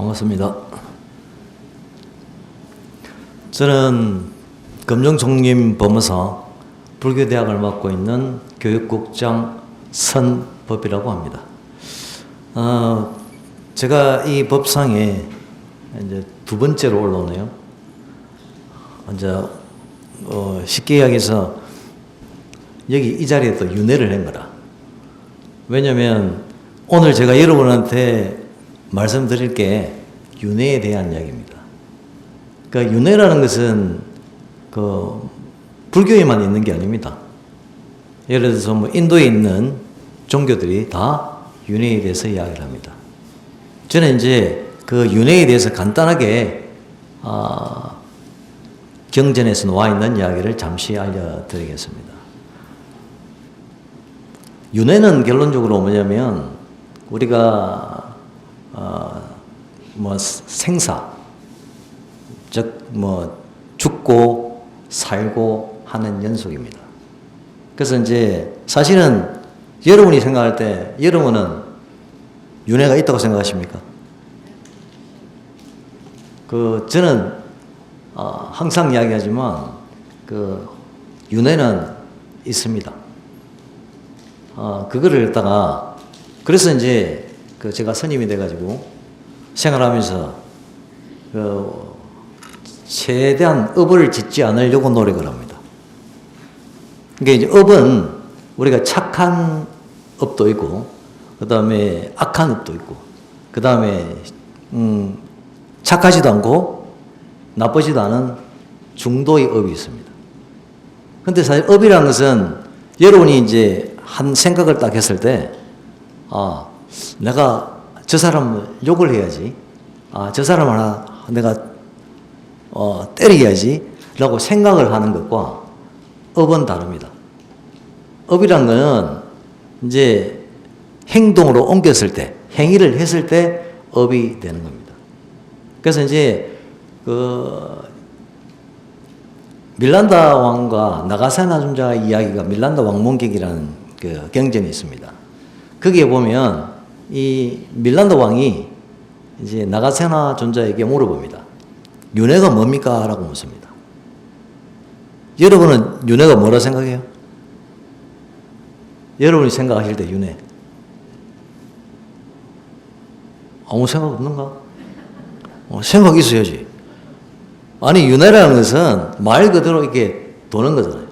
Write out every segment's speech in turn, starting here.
반갑습니다. 저는 금정총림법무사 불교대학을 맡고 있는 교육국장 선법이라고 합니다. 제가 이 법상에 이제 두 번째로 올라오네요. 쉽게 이야기해서 여기 이 자리에 또 윤회를 한 거라. 왜냐면 오늘 제가 여러분한테 말씀드릴 게 윤회에 대한 이야기입니다. 그러니까 윤회라는 것은 불교에만 있는 게 아닙니다. 예를 들어서 인도에 있는 종교들이 다 윤회에 대해서 이야기를 합니다. 저는 이제 그 윤회에 대해서 간단하게 경전에서 나와 있는 이야기를 잠시 알려드리겠습니다. 윤회는 결론적으로 뭐냐면 우리가 생사, 즉 죽고 살고 하는 연속입니다. 그래서 이제 사실은 여러분이 생각할 때 여러분은 윤회가 있다고 생각하십니까? 저는 항상 이야기하지만 윤회는 있습니다. 그거를 갖다가 그래서 이제 제가 스님이 돼가지고 생활하면서 최대한 업을 짓지 않으려고 노력을 합니다. 그러니까 이제 업은 우리가 착한 업도 있고, 그 다음에 악한 업도 있고, 그 다음에 착하지도 않고 나쁘지도 않은 중도의 업이 있습니다. 근데 사실 업이라는 것은 여러분이 이제 한 생각을 딱 했을 때, 내가 저 사람을 욕을 해야지, 저 사람을 내가 때려야지 라고 생각을 하는 것과 업은 다릅니다. 업이란 거는 이제 행동으로 옮겼을 때, 행위를 했을 때 업이 되는 겁니다. 그래서 이제 밀란다 왕과 나가사나 존자의 이야기가 밀란다 왕몽객이라는 경전이 있습니다. 거기에 보면 이 밀란다 왕이 이제 나가사나 존자에게 물어봅니다. 윤회가 뭡니까? 라고 묻습니다. 여러분은 윤회가 뭐라 생각해요? 여러분이 생각하실 때 윤회 아무 생각 없는가? 생각 있어야지. 아니 윤회라는 것은 말 그대로 이렇게 도는 거잖아요.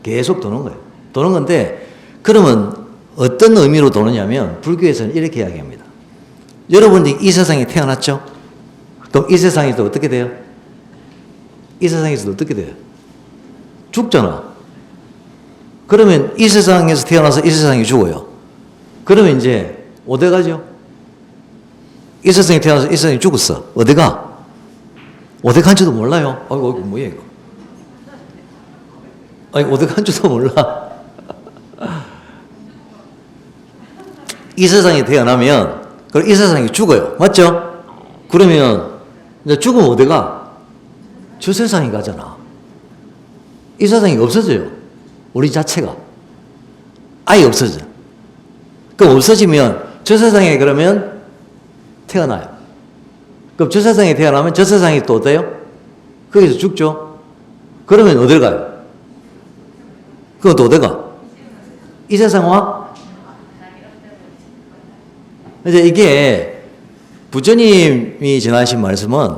계속 도는 거예요. 도는 건데 그러면 어떤 의미로 도느냐면 불교에서는 이렇게 이야기합니다. 여러분이 이 세상에 태어났죠? 그럼 이 세상에서 어떻게 돼요? 이 세상에서 어떻게 돼요? 죽잖아. 그러면 이 세상에서 태어나서 이 세상에 죽어요. 그러면 이제 어디 가죠? 이 세상에 태어나서 이 세상에 죽었어. 어디 가? 어디 간지도 몰라요. 아이고 뭐야 이거? 아니 어디 간지도 몰라. 이 세상에 태어나면 그럼 이 세상에 죽어요. 맞죠? 그러면 이제 죽으면 어디 가? 저 세상에 가잖아. 이 세상이 없어져요. 우리 자체가. 아예 없어져. 그럼 없어지면 저 세상에 그러면 태어나요. 그럼 저 세상에 태어나면 저 세상이 또 어때요? 거기서 죽죠. 그러면 어딜 가요? 그건 또 어디 가? 이 세상 와? 이제 이게 부처님이 전하신 말씀은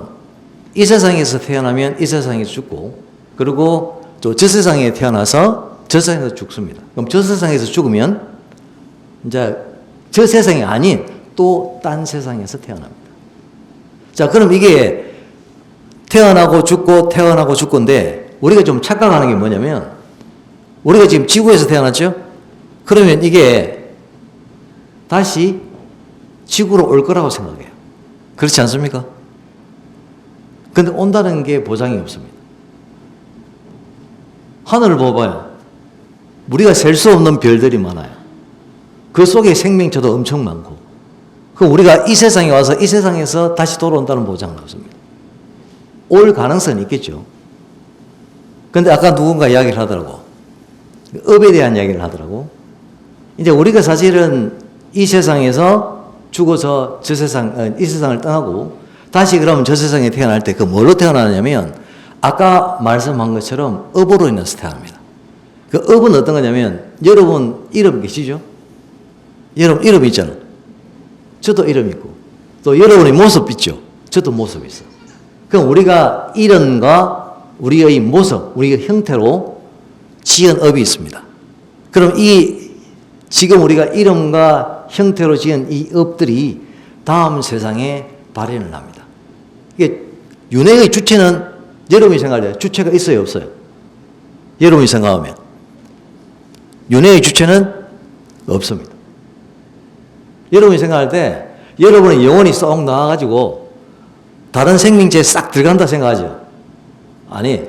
이 세상에서 태어나면 이 세상에서 죽고 그리고 또 저 세상에 태어나서 저 세상에서 죽습니다. 그럼 저 세상에서 죽으면 이제 저 세상이 아닌 또 딴 세상에서 태어납니다. 자, 그럼 이게 태어나고 죽고 태어나고 죽고인데 우리가 좀 착각하는 게 뭐냐면 우리가 지금 지구에서 태어났죠? 그러면 이게 다시 지구로 올 거라고 생각해요. 그렇지 않습니까? 근데 온다는 게 보장이 없습니다. 하늘을 봐봐요. 우리가 셀 수 없는 별들이 많아요. 그 속에 생명체도 엄청 많고 그럼 우리가 이 세상에 와서 이 세상에서 다시 돌아온다는 보장은 없습니다. 올 가능성은 있겠죠. 근데 아까 누군가 이야기를 하더라고. 업에 대한 이야기를 하더라고. 이제 우리가 사실은 이 세상에서 죽어서 저 세상, 이 세상을 떠나고 다시 그러면 저 세상에 태어날 때 그 뭐로 태어나냐면 아까 말씀한 것처럼 업으로 인해서 태어납니다. 그 업은 어떤 거냐면 여러분 이름 계시죠? 여러분 이름 있잖아. 저도 이름 있고 또 여러분의 모습 있죠? 저도 모습 있어. 그럼 우리가 이름과 우리의 모습, 우리의 형태로 지은 업이 있습니다. 그럼 지금 우리가 이름과 형태로 지은 이 업들이 다음 세상에 발현을 합니다. 이게 윤회의 주체는 여러분이 생각할 때 주체가 있어요, 없어요? 여러분이 생각하면 윤회의 주체는 없습니다. 여러분이 생각할 때 여러분의 영혼이 쏙 나와가지고 다른 생명체에 싹 들어간다 생각하죠? 아니,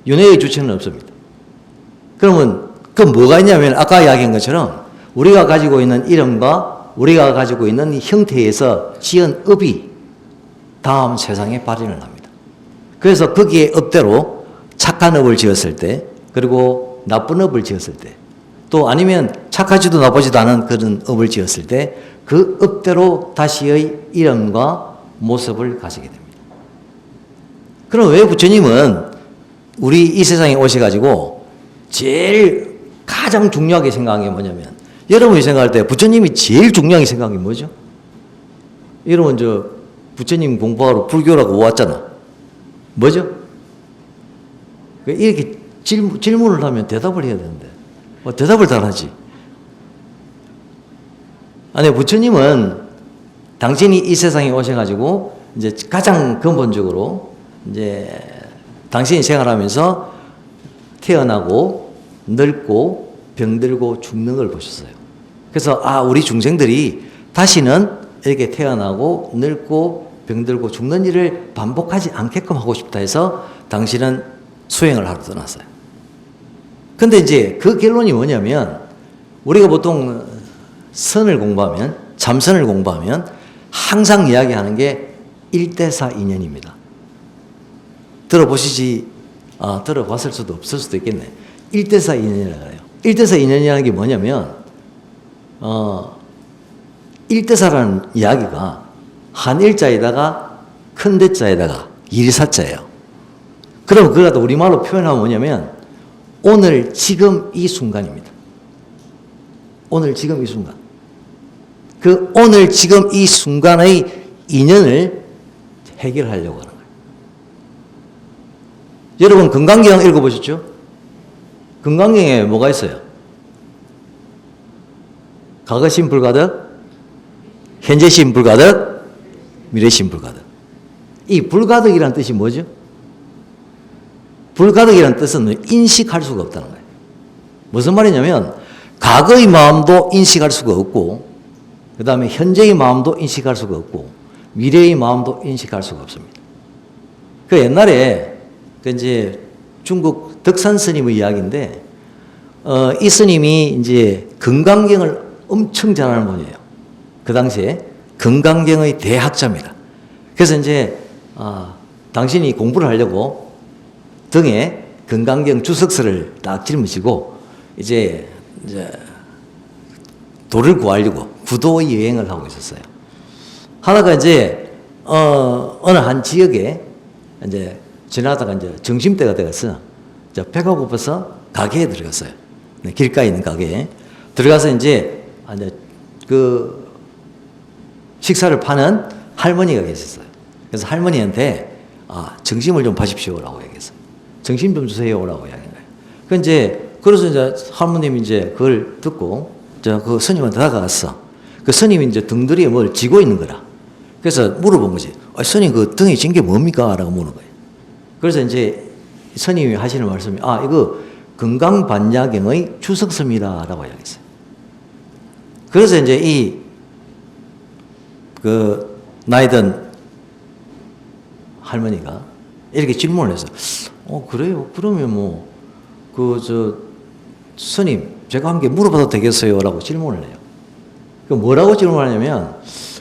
윤회의 주체는 없습니다. 그러면 그럼 뭐가 있냐면 아까 이야기한 것처럼 우리가 가지고 있는 이름과 우리가 가지고 있는 이 형태에서 지은 업이 다음 세상에 발현을 합니다. 그래서 거기에 업대로 착한 업을 지었을 때 그리고 나쁜 업을 지었을 때 또 아니면 착하지도 나쁘지도 않은 그런 업을 지었을 때 그 업대로 다시의 이름과 모습을 가지게 됩니다. 그럼 왜 부처님은 우리 이 세상에 오셔가지고 제일 가장 중요하게 생각한 게 뭐냐면 여러분이 생각할 때 부처님이 제일 중요하게 생각한 게 뭐죠? 여러분 부처님 공부하러 불교라고 왔잖아. 뭐죠? 이렇게 질문을 하면 대답을 해야 되는데 대답을 잘 하지. 아니 부처님은 당신이 이 세상에 오셔가지고 이제 가장 근본적으로 이제 당신이 생활하면서 태어나고 늙고 병들고 죽는 걸 보셨어요. 그래서 우리 중생들이 다시는 이렇게 태어나고 늙고 병들고 죽는 일을 반복하지 않게끔 하고 싶다 해서 당신은 수행을 하러 떠났어요. 근데 이제 그 결론이 뭐냐면 우리가 보통 선을 공부하면 참선을 공부하면 항상 이야기하는 게 1대4 인연입니다. 들어봤을 수도 없을 수도 있겠네. 1대4 인연이라고 해요. 1대4 인연이라는 게 뭐냐면 1대4라는 이야기가 한 일자에다가 큰 대자에다가 일사자예요. 그럼 그걸 갖다 우리말로 표현하면 뭐냐면 오늘 지금 이 순간입니다. 오늘 지금 이 순간. 그 오늘 지금 이 순간의 인연을 해결하려고 하는 거예요. 여러분 금강경 읽어보셨죠? 금강경에 뭐가 있어요? 과거심 불가득, 현재심 불가득, 미래심 불가득. 이 불가득이라는 뜻이 뭐죠? 불가득이라는 뜻은 인식할 수가 없다는 거예요. 무슨 말이냐면 과거의 마음도 인식할 수가 없고 그 다음에 현재의 마음도 인식할 수가 없고 미래의 마음도 인식할 수가 없습니다. 그 옛날에 이제 중국 덕산 스님의 이야기인데 이 스님이 이제 금강경을 엄청 잘하는 분이에요. 그 당시에 금강경의 대학자입니다. 그래서 이제 당신이 공부를 하려고 등에 금강경 주석서를 딱 짊어지고 이제 도를 구하려고 구도의 여행을 하고 있었어요. 하다가 이제 어느 한 지역에 이제 지나다가 이제 점심때가 되어서 배가 고파서 가게에 들어갔어요. 길가에 있는 가게에 들어가서 이제 그 식사를 파는 할머니가 계셨어요. 그래서 할머니한테 점심을 좀 파십시오라고 얘기했어요. 점심 좀 주세요라고 이야기한 거예요. 그래서 이제 할머님이 이제 그걸 듣고 그 스님한테 다가갔어. 그 스님이 이제 등들이에 뭘 쥐고 있는 거라. 그래서 물어본 거지. 스님 그 등에 쥔 게 뭡니까? 라고 물은 거예요. 그래서 이제 스님이 하시는 말씀이 이거 금강반야경의 주석서입니다. 라고 이야기했어요. 그래서 이제 나이 든 할머니가 이렇게 질문을 해서 그래요? 그러면 스님 제가 한 게 물어봐도 되겠어요? 라고 질문을 해요. 뭐라고 질문하냐면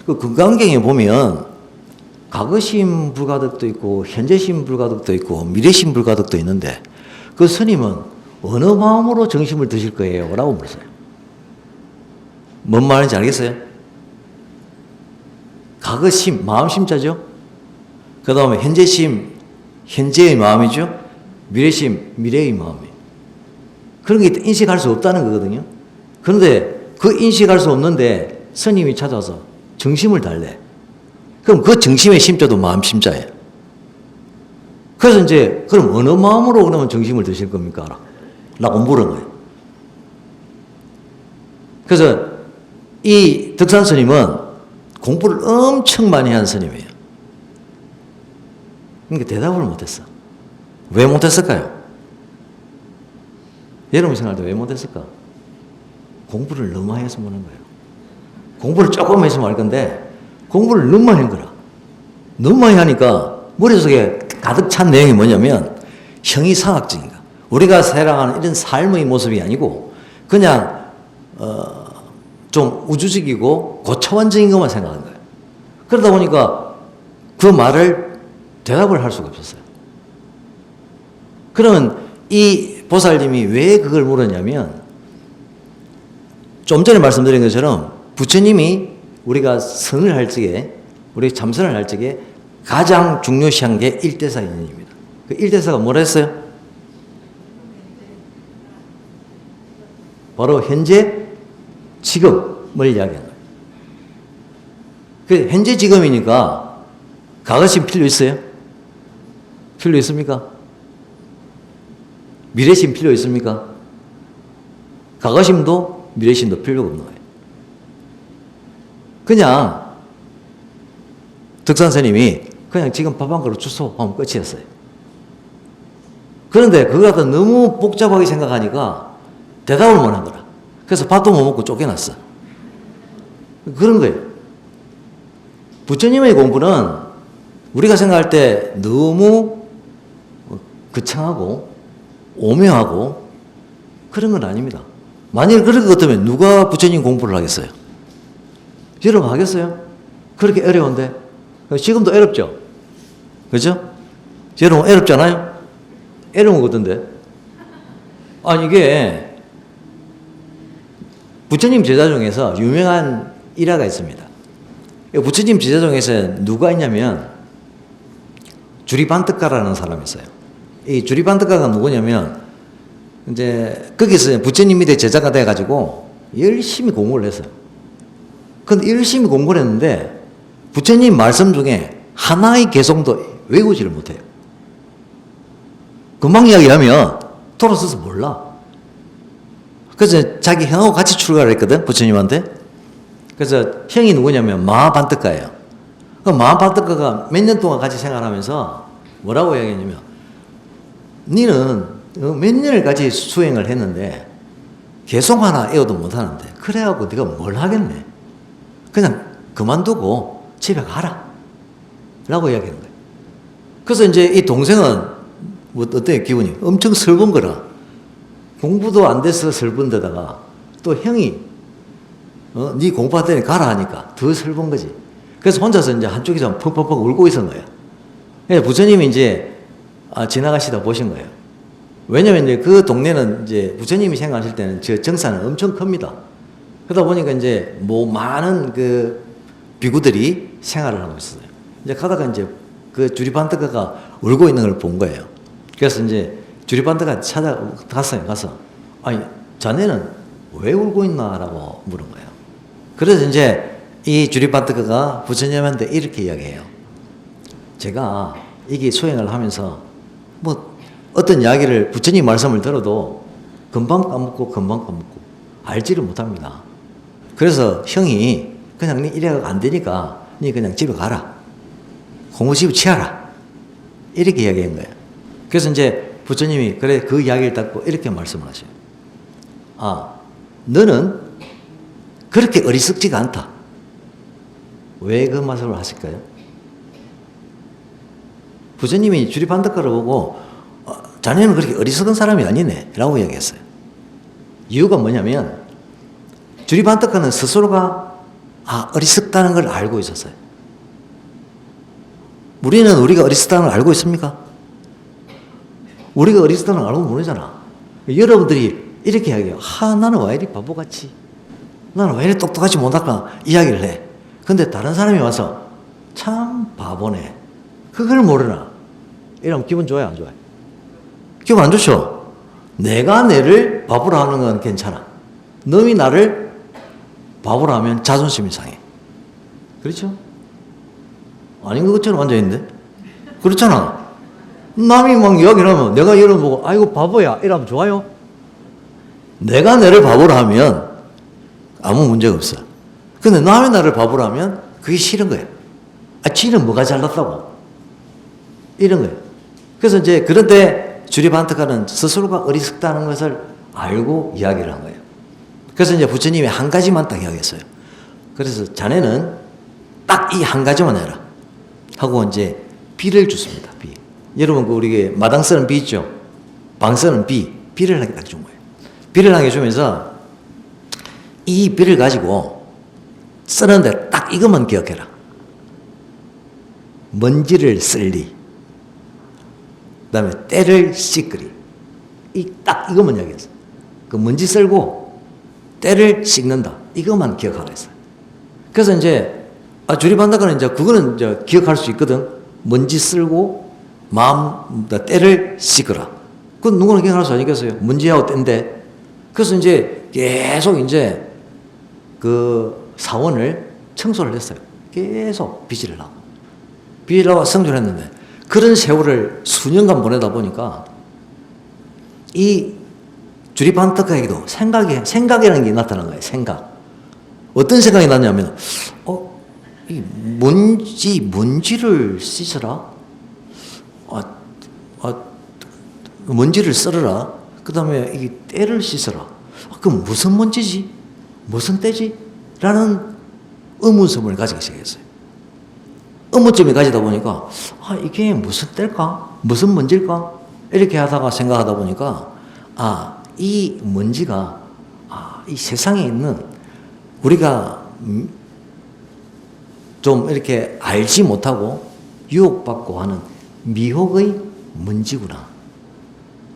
그 금강경에 보면 과거심 불가득도 있고 현재심 불가득도 있고 미래심 불가득도 있는데 그 스님은 어느 마음으로 정심을 드실 거예요? 라고 물었어요. 뭔 말인지 알겠어요? 과거 심, 마음 심자죠. 그 다음에 현재 심, 현재의 마음이죠. 미래 심, 미래의 마음이에요. 그런 게 인식할 수 없다는 거거든요. 그런데 그 인식할 수 없는데 스님이 찾아와서 정심을 달래. 그럼 그 정심의 심자도 마음 심자예요. 그래서 이제 그럼 어느 마음으로 그러면 정심을 드실 겁니까? 라고 물은 거예요. 그래서 이 덕산 스님은 공부를 엄청 많이 한 스님이에요. 그러니까 대답을 못했어. 왜 못했을까요? 여러분 생각할 때 왜 못했을까? 공부를 너무 많이 해서 못한 거예요. 공부를 조금 했으면 알 건데 공부를 너무 많이 한 거라. 너무 많이 하니까 머릿속에 가득 찬 내용이 뭐냐면 형이상학적인가. 우리가 살아가는 이런 삶의 모습이 아니고 그냥 좀 우주적이고 고차원적인 것만 생각하는 거예요. 그러다 보니까 그 말을 대답을 할 수가 없었어요. 그러면 이 보살님이 왜 그걸 물었냐면 좀 전에 말씀드린 것처럼 부처님이 우리가 선을 할 적에 우리 참선을 할 적에 가장 중요시한 게 일대사 인연입니다. 그 일대사가 뭐라 했어요? 바로 현재 지금을 이야기하는 거예요. 그 현재 지금이니까 과거심 필요 있어요? 필요 있습니까? 미래심 필요 있습니까? 과거심도 미래심도 필요가 없는 거예요. 그냥 덕산 스님이 그냥 지금 밥 한 그릇 주소 하면 끝이었어요. 그런데 그거 갖다 너무 복잡하게 생각하니까 대답을 못 한 거라. 그래서 밥도 못 먹고 쫓겨났어. 그런 거예요. 부처님의 공부는 우리가 생각할 때 너무 거창하고 오묘하고 그런 건 아닙니다. 만일 그럴 것 같으면 누가 부처님 공부를 하겠어요? 여러분 하겠어요? 그렇게 어려운데? 지금도 어렵죠? 그죠? 여러분 어렵잖아요? 어려운 것 같은데? 아니 이게 부처님 제자 중에서 유명한 일화가 있습니다. 부처님 제자 중에서 누가 있냐면 주리반뜨가라는 사람이 있어요. 이 주리반뜨가가 누구냐면 이제 거기서 부처님 밑에 제자가 돼가지고 열심히 공부를 했어요. 근데 열심히 공부를 했는데 부처님 말씀 중에 하나의 개성도 외우지를 못해요. 금방 이야기하면 돌아서서 몰라. 그래서 자기 형하고 같이 출가를 했거든, 부처님한테. 그래서 형이 누구냐면 마하반뜨가예요. 그 마하반뜨가가 몇 년 동안 같이 생활하면서 뭐라고 이야기했냐면 니는 몇 년을 같이 수행을 했는데 개성 하나 외워도 못하는데 그래갖고 네가 뭘 하겠네. 그냥 그만두고 집에 가라 라고 이야기하는 거예요. 그래서 이제 이 동생은 뭐 어때요? 기분이 엄청 슬픈 거라. 공부도 안 돼서 슬픈 데다가 또 형이 네 공부할 때는 가라 하니까 더 슬픈 거지. 그래서 혼자서 이제 한쪽에서 펑펑펑 울고 있었던 거예요. 부처님이 이제 지나가시다 보신 거예요. 왜냐면 이제 그 동네는 이제 부처님이 생각하실 때는 저 정사는 엄청 큽니다. 그러다 보니까 이제 뭐 많은 그 비구들이 생활을 하고 있었어요. 이제 가다가 이제 그 주리반뜨가가 울고 있는 걸 본 거예요. 그래서 이제 주리반뜨가 찾아갔어요. 가서 아니 자네는 왜 울고 있나라고 물은 거예요. 그래서 이제 이 주리반뜨가가 부처님한테 이렇게 이야기해요. 제가 이게 수행을 하면서 뭐 어떤 이야기를 부처님 말씀을 들어도 금방 까먹고 알지를 못합니다. 그래서 형이 그냥 니 이래가 안 되니까 니 그냥 집에 가라. 공부 집에 취하라. 이렇게 이야기한 거예요. 그래서 이제 부처님이 그래 그 이야기를 듣고 이렇게 말씀을 하셔요. 너는 그렇게 어리석지가 않다. 왜 그 말씀을 하실까요? 부처님이 주리반뜨가를 보고 자네는 그렇게 어리석은 사람이 아니네 라고 이야기했어요. 이유가 뭐냐면 주리반뜨가는 스스로가 어리석다는 걸 알고 있었어요. 우리가 어리석다는 걸 알고 있습니까? 우리가 어리석다는 걸 알고 모르잖아. 여러분들이 이렇게 이야기해요. 나는 왜 이리 바보같이 나는 왜 이리 똑똑하지 못할까 이야기를 해. 근데 다른 사람이 와서 참 바보네. 그걸 모르나? 이러면 기분 좋아요, 안 좋아요? 기분 안 좋죠? 내가 내를 바보로 하는 건 괜찮아. 놈이 나를 바보로 하면 자존심이 상해. 그렇죠? 아닌 것처럼 앉아있는데? 그렇잖아. 남이 막 이야기를 하면 내가 이러면 보고 아이고 바보야 이러면 좋아요? 내가 내를 바보로 하면 아무 문제가 없어. 근데 남이 나를 바보로 하면 그게 싫은 거야. 아, 지는 뭐가 잘났다고? 이런 거예요. 그래서 이제 그런데 주리반트가는 스스로가 어리석다는 것을 알고 이야기를 한 거예요. 그래서 이제 부처님이 한 가지만 딱 이야기했어요. 그래서 자네는 딱 이 한 가지만 해라. 하고 이제 비를 줬습니다. 비. 여러분, 우리 마당 쓰는 비 있죠? 방 쓰는 비. 비를 하게 딱 준 거예요. 비를 하게 주면서 이 비를 가지고 쓰는데 딱 이것만 기억해라. 먼지를 쓸리. 그 다음에 때를 씻으리. 딱 이것만 이야기했어요. 그 먼지 쓸고 때를 씻는다. 이것만 기억하라 했어요. 그래서 이제 주리반다가는 이제 그거는 이제 기억할 수 있거든. 먼지 쓸고 때를 씻으라. 그건 누구나 기억할 수 아니겠어요? 먼지하고 때인데. 그래서 이제 계속 이제 그 사원을 청소를 했어요. 계속 빗질을 하고. 빗질을 하고 성전을 했는데 그런 세월을 수년간 보내다 보니까 이 주리반타카에게도 생각이라는 게 나타난 거예요. 생각. 어떤 생각이 났냐면, 이 먼지를 씻어라? 먼지를 썰어라? 그 다음에 이 때를 씻어라? 그럼 무슨 먼지지? 무슨 때지? 라는 의문점을 가지기 시작했어요. 의문점을 가지다 보니까, 이게 무슨 때일까? 무슨 먼지일까? 이렇게 하다가 생각하다 보니까, 이 먼지가, 이 세상에 있는 우리가 좀 이렇게 알지 못하고 유혹받고 하는 미혹의 먼지구나.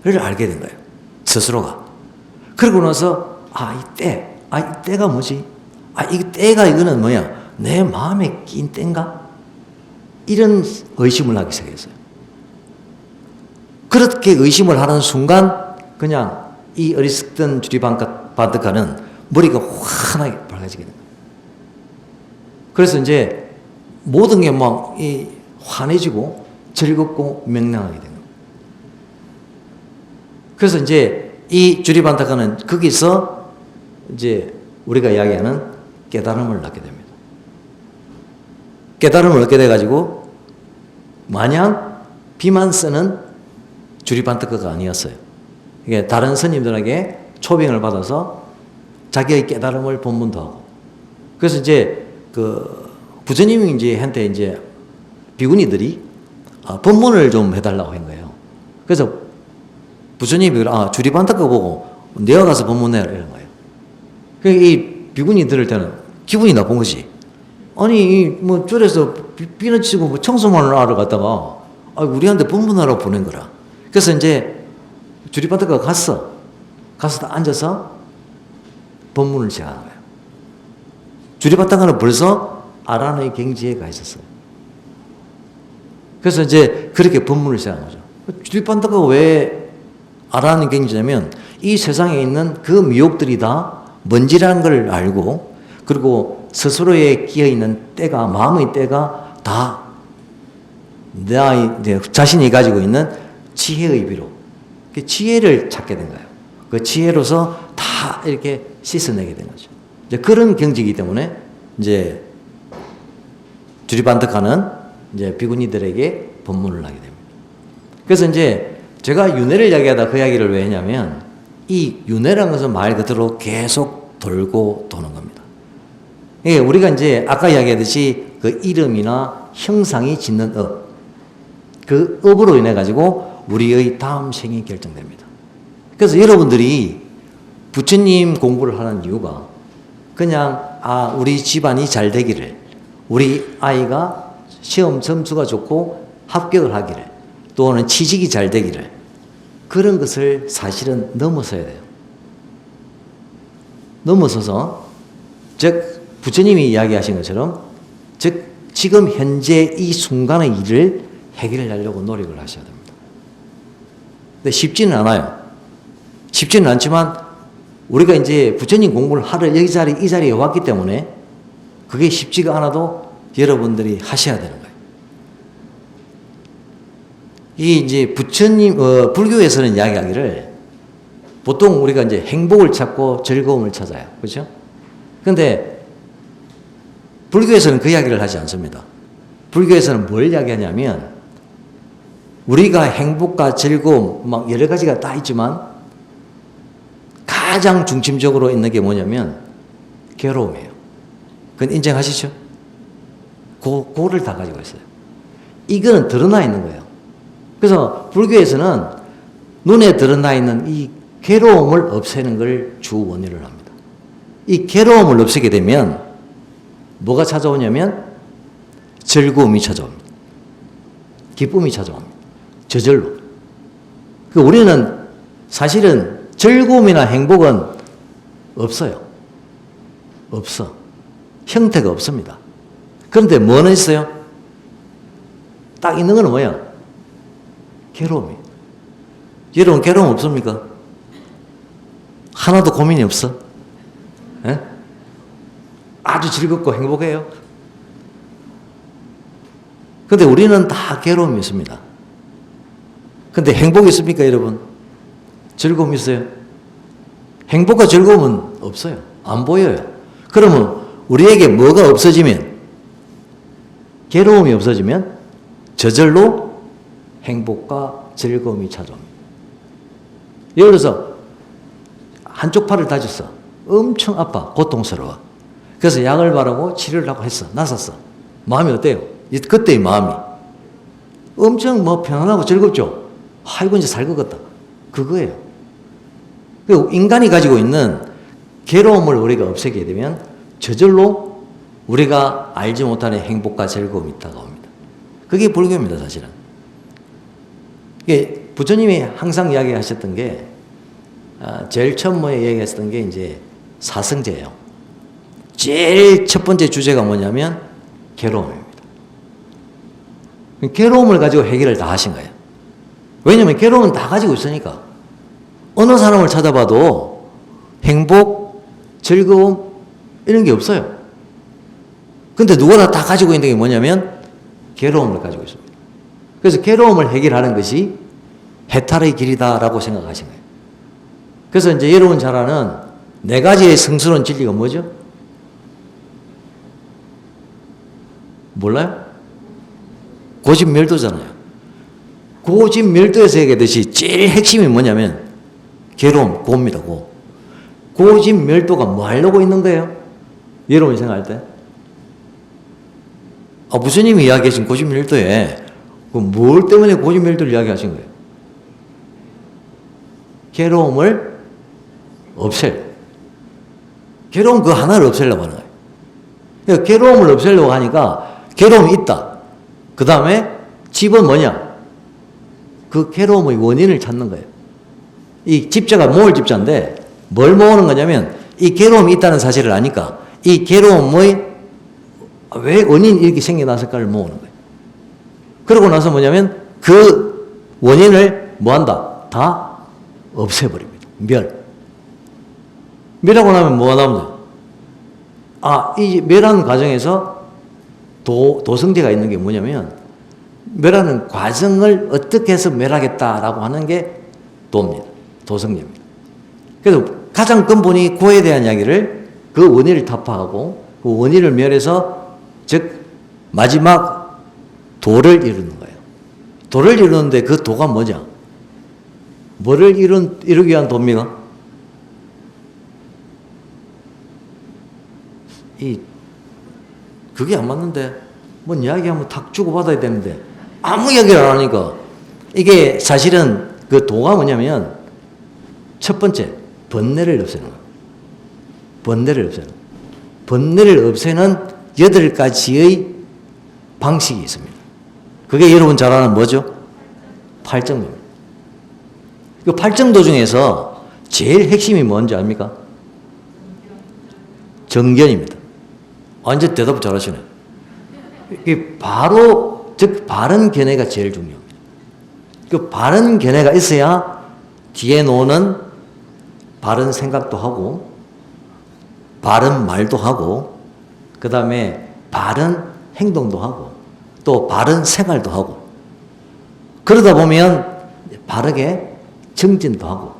를 알게 된 거예요. 스스로가. 그러고 나서, 이 때가 뭐지? 이 때가 이거는 뭐야? 내 마음에 낀 때인가? 이런 의심을 하기 시작했어요. 그렇게 의심을 하는 순간, 그냥 이 어리석던 주리반드카는 머리가 환하게 밝아지게 된 거예요. 그래서 이제 모든 게 막 환해지고 즐겁고 명랑하게 된 거예요. 그래서 이제 이 주리반타카는 거기서 이제 우리가 이야기하는 깨달음을 얻게 됩니다. 깨달음을 얻게 돼가지고 마냥 비만 쓰는 주리반타카가 아니었어요. 이게 다른 스님들에게 초빙을 받아서 자기의 깨달음을 본문도 하고. 그래서 이제 그 부처님이 이제 한테 이제 비구니들이 법문을 좀 해달라고 한 거예요. 그래서 부처님이 주리반타카 보고 내가 가서 법문해라 이런 거예요. 그러니까 이 비구니 들을 때는 기분이 나쁜 거지. 아니 뭐 줄에서 비는 치고 뭐 청소만 하러 갔다가 우리한테 법문하라고 보낸 거라. 그래서 이제 주리반타카가 가서 다 앉아서 법문을 시작하는 거예요. 주리반타카는 벌써 아란의 경지에 가 있었어요. 그래서 이제 그렇게 법문을 시작한 거죠. 주리반타카가 왜 아란의 경지냐면 이 세상에 있는 그 미혹들이 다 먼지라는 걸 알고, 그리고 스스로에 끼어있는 때가, 마음의 때가 다 자신이 가지고 있는 지혜의 비로 그 지혜를 찾게 된 거예요. 그 지혜로서 다 이렇게 씻어내게 된 거죠. 이제 그런 경지이기 때문에 이제 주리반타카는 이제 비구니들에게 법문을 하게 됩니다. 그래서 이제 제가 윤회를 이야기하다 그 이야기를 왜 했냐면, 이 윤회라는 것은 말 그대로 계속 돌고 도는 겁니다. 예, 우리가 이제 아까 이야기하듯이 그 이름이나 형상이 짓는 업, 그 업으로 인해 가지고 우리의 다음 생이 결정됩니다. 그래서 여러분들이 부처님 공부를 하는 이유가 그냥 우리 집안이 잘 되기를, 우리 아이가 시험 점수가 좋고 합격을 하기를, 또는 취직이 잘 되기를, 그런 것을 사실은 넘어서야 돼요. 넘어서서, 즉 부처님이 이야기하신 것처럼, 즉 지금 현재 이 순간의 일을 해결하려고 노력을 하셔야 됩니다. 근데 쉽지는 않아요. 쉽지는 않지만 우리가 이제 부처님 공부를 하러 이 자리에 왔기 때문에 그게 쉽지가 않아도 여러분들이 하셔야 되는 거예요. 이 이제 부처님, 불교에서는 이야기하기를 보통 우리가 이제 행복을 찾고 즐거움을 찾아요. 그렇죠? 근데 불교에서는 그 이야기를 하지 않습니다. 불교에서는 뭘 이야기하냐면 우리가 행복과 즐거움 막 여러 가지가 다 있지만 가장 중심적으로 있는 게 뭐냐면 괴로움이에요. 그건 인정하시죠? 그거를 다 가지고 있어요. 이거는 드러나 있는 거예요. 그래서 불교에서는 눈에 드러나 있는 이 괴로움을 없애는 걸 주 원인을 합니다. 이 괴로움을 없애게 되면 뭐가 찾아오냐면 즐거움이 찾아옵니다. 기쁨이 찾아옵니다. 저절로. 우리는 사실은 즐거움이나 행복은 없어요. 없어. 형태가 없습니다. 그런데 뭐는 있어요? 딱 있는 건 뭐야? 괴로움이. 여러분 괴로움 없습니까? 하나도 고민이 없어? 에? 아주 즐겁고 행복해요. 근데 우리는 다 괴로움이 있습니다. 근데 행복이 있습니까, 여러분? 즐거움이 있어요? 행복과 즐거움은 없어요. 안 보여요. 그러면 우리에게 뭐가 없어지면, 괴로움이 없어지면 저절로 행복과 즐거움이 찾아옵니다. 예를 들어서 한쪽 팔을 다쳤어. 엄청 아파. 고통스러워. 그래서 약을 바르고 치료를 하고 했어. 나섰어. 마음이 어때요? 그때의 마음이 엄청 편안하고 즐겁죠? 아이고 이제 살 것 같다. 그거예요. 인간이 가지고 있는 괴로움을 우리가 없애게 되면 저절로 우리가 알지 못하는 행복과 즐거움이 다가옵니다. 그게 불교입니다, 사실은. 부처님이 항상 이야기하셨던 게 제일 처음 이야기했던 게 이제 사성제예요. 제일 첫 번째 주제가 뭐냐면 괴로움입니다. 괴로움을 가지고 해결을 다 하신 거예요. 왜냐하면 괴로움은 다 가지고 있으니까. 어느 사람을 찾아봐도 행복, 즐거움 이런 게 없어요. 근데 누구나 다 가지고 있는 게 뭐냐면 괴로움을 가지고 있습니다. 그래서 괴로움을 해결하는 것이 해탈의 길이다라고 생각하신 거예요. 그래서 이제 여러분 잘 아는 네 가지의 성스러운 진리가 뭐죠? 몰라요? 고집멸도잖아요. 고집멸도에서 얘기하듯이 제일 핵심이 뭐냐면 괴로움, 고입니다. 고집멸도가 뭐 하려고 있는 거예요? 여러분이 생각할 때? 부처님이 이야기하신 고집멸도에 뭘 때문에 고집멸도를 이야기하신 거예요? 괴로움을 없애요. 괴로움 그 하나를 없애려고 하는 거예요. 그러니까 괴로움을 없애려고 하니까 괴로움이 있다. 그 다음에 집은 뭐냐? 그 괴로움의 원인을 찾는 거예요. 이 집자가 모을 집자인데 뭘 모으는 거냐면 이 괴로움이 있다는 사실을 아니까 이 괴로움의 왜 원인이 이렇게 생겨났을까를 모으는 거예요. 그러고 나서 뭐냐면 그 원인을 뭐 한다? 다 없애버립니다. 멸하고 나면 뭐가 나옵니다? 이 멸하는 과정에서 도성제가 있는 게 뭐냐면 멸하는 과정을 어떻게 해서 멸하겠다라고 하는 게 도성제입니다. 그래서 가장 근본이 고에 대한 이야기를 그 원인을 타파하고 그 원인을 멸해서 즉 마지막 도를 이루는 거예요. 도를 이루는데 그 도가 뭐냐? 뭐를 이루기 위한 도입니까? 그게 안 맞는데 뭔 이야기하면 탁 주고받아야 되는데 아무 이야기를 안 하니까 이게 사실은 그 도가 뭐냐면 첫 번째 번뇌를 없애는 거예요. 번뇌를 없애는 8가지의 방식이 있습니다. 그게 여러분 잘 아는 뭐죠? 팔정도입니다. 그 팔정도 중에서 제일 핵심이 뭔지 압니까? 정견입니다. 완전 대답 잘하시네. 이게 바로, 즉, 바른 견해가 제일 중요합니다. 그 바른 견해가 있어야 뒤에 노는 바른 생각도 하고, 바른 말도 하고, 그 다음에 바른 행동도 하고, 또 바른 생활도 하고, 그러다 보면 바르게 정진도 하고,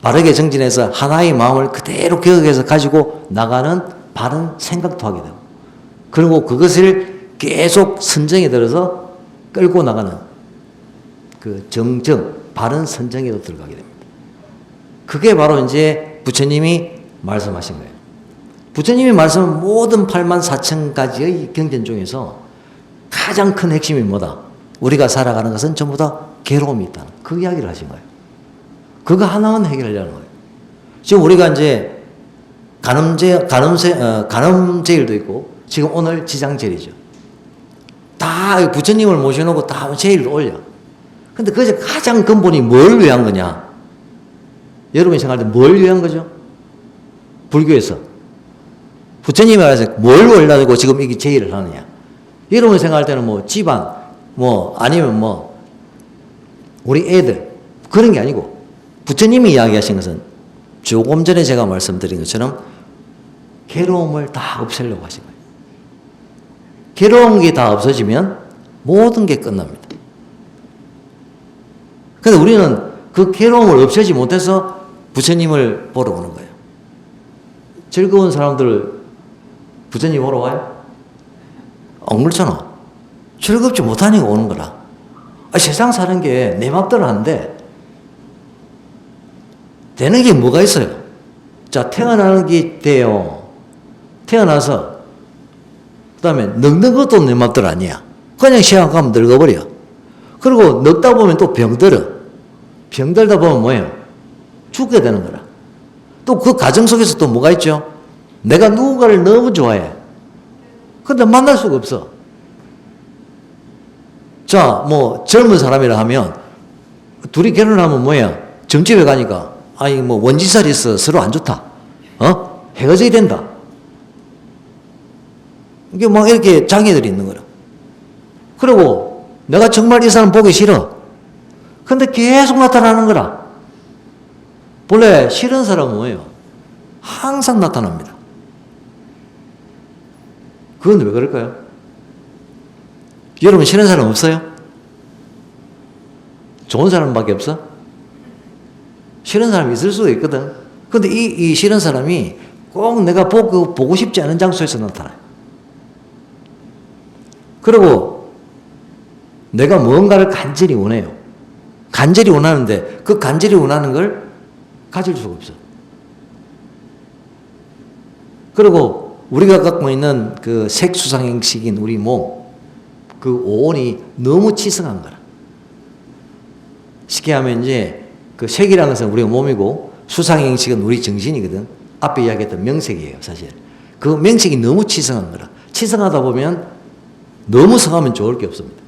바르게 정진해서 하나의 마음을 그대로 기억해서 가지고 나가는 바른 생각도 하게 되고, 그리고 그것을 계속 선정에 들어서 끌고 나가는 그 정정, 바른 선정에도 들어가게 됩니다. 그게 바로 이제 부처님이 말씀하신 거예요. 부처님이 말씀한 모든 8만 4천 가지의 경전 중에서 가장 큰 핵심이 뭐다? 우리가 살아가는 것은 전부 다 괴로움이 있다. 그 이야기를 하신 거예요. 그거 하나만 해결하려는 거예요. 지금 우리가 이제 간음제일도 있고, 지금 오늘 지장제일이죠. 다 부처님을 모셔놓고 다 제일도 올려. 근데 그게 가장 근본이 뭘 위한 거냐? 여러분이 생각할 때 뭘 위한 거죠? 불교에서. 부처님이 말해서 뭘 올려가지고 지금 이게 제일을 하느냐? 여러분이 생각할 때는 뭐 집안, 뭐 아니면 뭐 우리 애들, 그런 게 아니고, 부처님이 이야기하신 것은 조금 전에 제가 말씀드린 것처럼 괴로움을 다 없애려고 하신 거예요. 괴로운 게 다 없어지면 모든 게 끝납니다. 그런데 우리는 그 괴로움을 없애지 못해서 부처님을 보러 오는 거예요. 즐거운 사람들 부처님 보러 와요? 안 그렇잖아. 즐겁지 못하니까 오는 거라. 세상 사는 게 내 맘대로 하는데 되는 게 뭐가 있어요? 자, 태어나는 게 돼요. 태어나서 그 다음에 늙는 것도 내 맘대로 아니야. 그냥 시간 가면 늙어버려. 그리고 늙다 보면 또 병들어. 병들다 보면 뭐예요? 죽게 되는 거라. 또 그 과정 속에서 또 뭐가 있죠? 내가 누군가를 너무 좋아해. 근데 만날 수가 없어. 자, 뭐 젊은 사람이라 하면 둘이 결혼하면 뭐야? 점집에 가니까 아니 뭐 원지살이 있어 서로 안 좋다. 헤어져야 된다. 이게 막 이렇게 장애들이 있는 거라. 그리고 내가 정말 이 사람 보기 싫어. 근데 계속 나타나는 거라. 본래 싫은 사람은 뭐예요? 항상 나타납니다. 그건 왜 그럴까요? 여러분 싫은 사람 없어요? 좋은 사람밖에 없어? 싫은 사람이 있을 수가 있거든. 근데 이 싫은 사람이 꼭 내가 보고 싶지 않은 장소에서 나타나요. 그리고 내가 뭔가를 간절히 원해요. 간절히 원하는데 그 간절히 원하는 걸 가질 수가 없어. 그리고 우리가 갖고 있는 그 색수상행식인 우리 몸, 그 오온이 너무 치성한 거라. 쉽게 하면 이제 그 색이라는 것은 우리가 몸이고 수상행식은 우리 정신이거든. 앞에 이야기했던 명색이에요, 사실. 그 명색이 너무 치성한 거라. 치성하다 보면 너무 성하면 좋을 게 없습니다.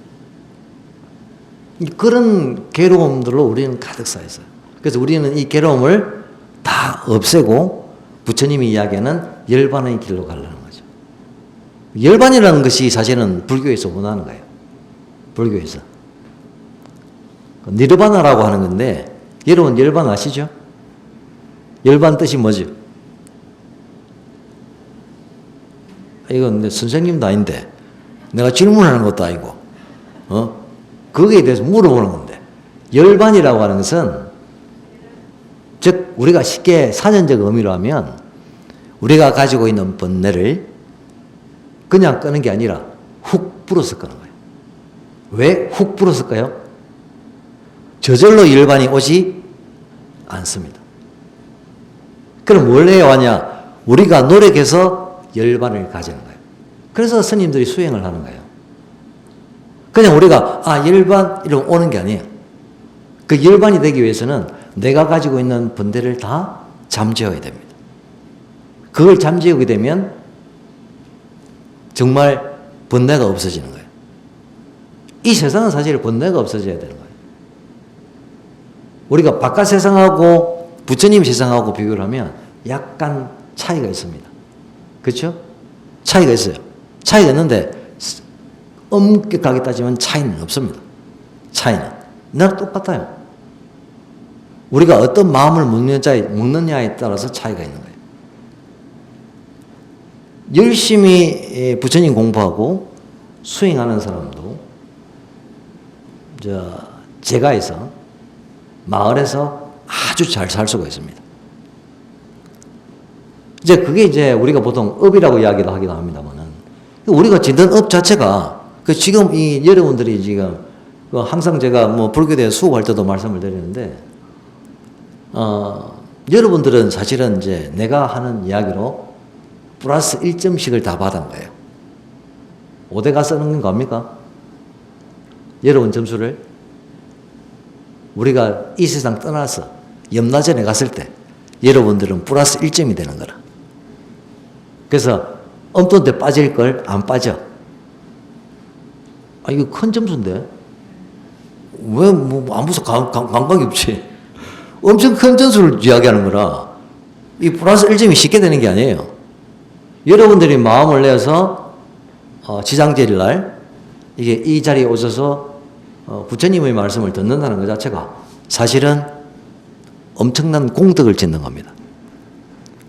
그런 괴로움들로 우리는 가득 쌓여 있어요. 그래서 우리는 이 괴로움을 다 없애고 부처님이 이야기하는 열반의 길로 가려는 거죠. 열반이라는 것이 사실은 불교에서 원하는 거예요. 불교에서. 니르바나라고 하는 건데, 여러분 열반 아시죠? 열반 뜻이 뭐죠? 이건 선생님도 아닌데 내가 질문하는 것도 아니고 거기에 대해서 물어보는 건데, 열반이라고 하는 것은 즉 우리가 쉽게 사전적 의미로 하면 우리가 가지고 있는 번뇌를 그냥 끄는 게 아니라 훅 불어서 끄는 거예요. 왜 훅 불었을까요? 저절로 열반이 오지 않습니다. 그럼 뭘 해야 하냐? 우리가 노력해서 열반을 가지는 거예요. 그래서 스님들이 수행을 하는 거예요. 그냥 우리가 열반 이러고 오는 게 아니에요. 그 열반이 되기 위해서는 내가 가지고 있는 번뇌를 다 잠재워야 됩니다. 그걸 잠재우게 되면 정말 번뇌가 없어지는 거예요. 이 세상은 사실 번뇌가 없어져야 되는 거예요. 우리가 바깥 세상하고 부처님 세상하고 비교를 하면 약간 차이가 있습니다. 그렇죠? 차이가 있어요. 차이가 있는데 엄격하게 따지면 차이는 없습니다. 차이는. 늘 똑같아요. 우리가 어떤 마음을 먹느냐에 따라서 차이가 있는 거예요. 열심히 부처님 공부하고 수행하는 사람도 제가에서 마을에서 아주 잘 살 수가 있습니다. 이제 그게 이제 우리가 보통 업이라고 이야기를 하기도 합니다만은 우리가 짓는 업 자체가 지금 이 여러분들이 지금 항상 제가 뭐 불교대 수업할 때도 말씀을 드리는데 여러분들은 사실은 이제 내가 하는 이야기로 플러스 1점씩을 다 받은 거예요. 5대가 쓰는 건 겁니까? 여러분 점수를 우리가 이 세상 떠나서 염라전에 갔을 때 여러분들은 플러스 1점이 되는 거라. 그래서 엄돈데 빠질 걸 안 빠져. 이거 큰 점수인데 왜 뭐 아무서 감각이 없지? 엄청 큰 점수를 이야기하는 거라. 이 플러스 1점이 쉽게 되는 게 아니에요. 여러분들이 마음을 내서 지장제일 날 이게 이 자리에 오셔서 부처님의 말씀을 듣는다는 것 자체가 사실은 엄청난 공덕을 짓는 겁니다.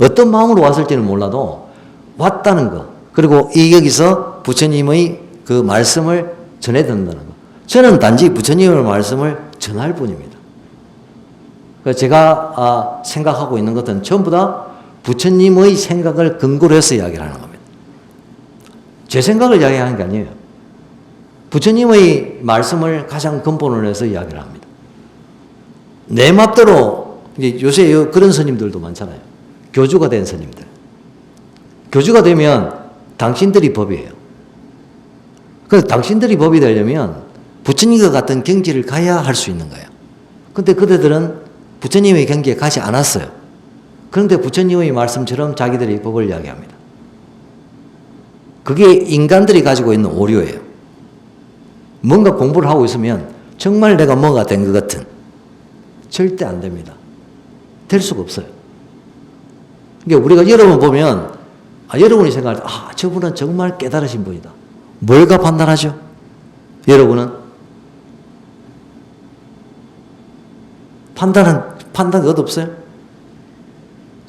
어떤 마음으로 왔을지는 몰라도 왔다는 거, 그리고 여기서 부처님의 그 말씀을 전해 듣는다는 거. 저는 단지 부처님의 말씀을 전할 뿐입니다. 제가 생각하고 있는 것은 전부 다 부처님의 생각을 근거로 해서 이야기를 하는 겁니다. 제 생각을 이야기하는 게 아니에요. 부처님의 말씀을 가장 근본으로 해서 이야기를 합니다. 내 맘대로, 이제 요새 그런 스님들도 많잖아요. 교주가 된 스님들. 교주가 되면 당신들이 법이에요. 그래서 당신들이 법이 되려면 부처님과 같은 경지를 가야 할 수 있는 거예요. 근데 그대들은 부처님의 경지에 가지 않았어요. 그런데 부처님의 말씀처럼 자기들의 법을 이야기합니다. 그게 인간들이 가지고 있는 오류예요. 뭔가 공부를 하고 있으면 정말 내가 뭐가 된 것 같은. 절대 안 됩니다. 될 수가 없어요. 그러니까 우리가 여러분 보면 여러분이 생각할 때 저분은 정말 깨달으신 분이다. 뭘가 판단하죠? 여러분은? 판단이 어디없어요?